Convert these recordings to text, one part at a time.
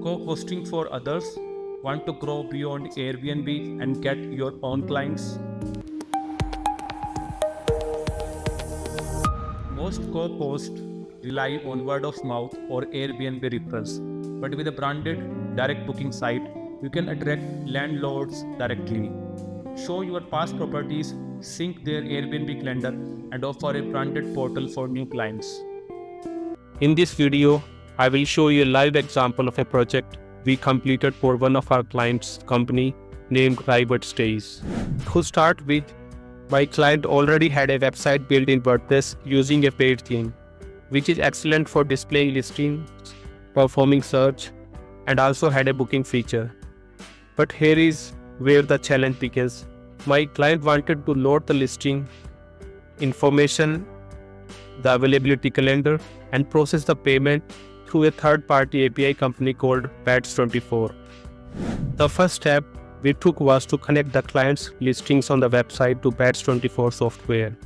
Co-hosting for others? Want to grow beyond Airbnb and get your own clients? Most co-hosts rely on word of mouth or Airbnb referrals, but with a branded direct booking site, you can attract landlords directly. Show your past properties, sync their Airbnb calendar, and offer a branded portal for new clients. In this video, I will show you a live example of a project we completed for one of our clients' company named Private Stays. To start with, my client already had a website built in WordPress using a paid theme, which is excellent for displaying listings, performing search, and also had a booking feature. But here is where the challenge begins. My client wanted to load the listing information, the availability calendar, and process the payment through a third-party API company called Bats24. The first step we took was to connect the client's listings on the website to Bats24 software.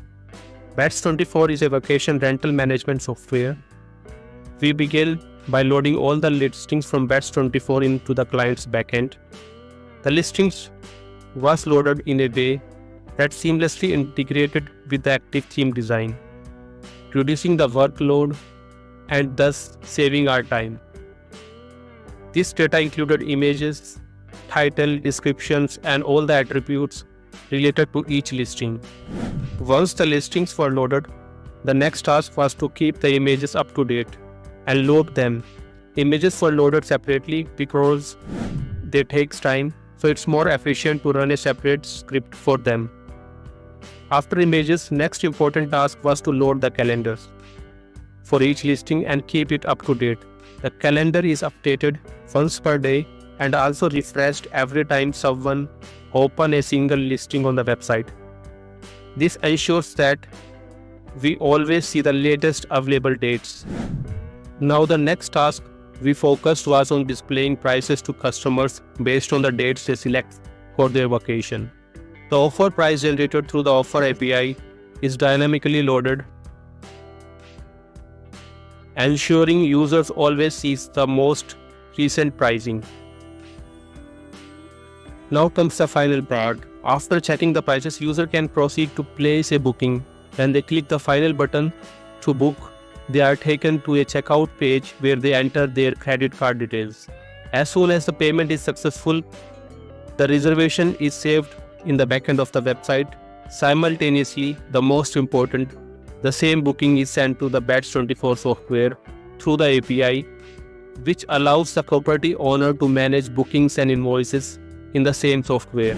Bats24 is a vacation rental management software. We began by loading all the listings from Bats24 into the client's backend. The listings was loaded in a way that seamlessly integrated with the active theme design, reducing the workload and thus saving our time. This data included images, title, descriptions, and all the attributes related to each listing. Once the listings were loaded, the next task was to keep the images up to date and load them. Images were loaded separately because they takes time, so it's more efficient to run a separate script for them. After images, next important task was to load the calendars for each listing and keep it up to date. The calendar is updated once per day and also refreshed every time someone opens a single listing on the website. This ensures that we always see the latest available dates. Now the next task we focused was on displaying prices to customers based on the dates they select for their vacation. The offer price generated through the offer API is dynamically loaded, ensuring users always sees the most recent pricing. Now comes the final part. After checking the prices, user can proceed to place a booking. When they click the final button to book, they are taken to a checkout page where they enter their credit card details. As soon as the payment is successful, the reservation is saved in the backend of the website. Simultaneously, the most important, the same booking is sent to the Bats24 software through the API, which allows the property owner to manage bookings and invoices in the same software.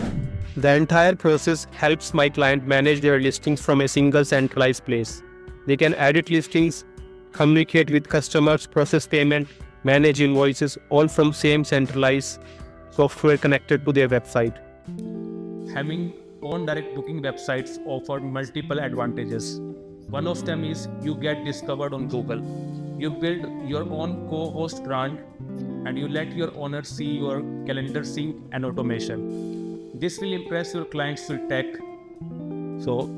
The entire process helps my client manage their listings from a single centralized place. They can edit listings, communicate with customers, process payment, manage invoices, all from same centralized software connected to their website. Having own direct booking websites offer multiple advantages. One of them is you get discovered on Google. You build your own co-host brand and you let your owner see your calendar sync and automation. This will impress your clients with tech. So,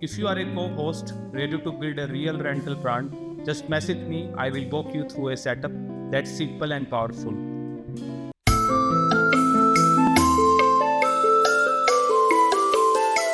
if you are a co-host ready to build a real rental brand, just message me. I will walk you through a setup that's simple and powerful.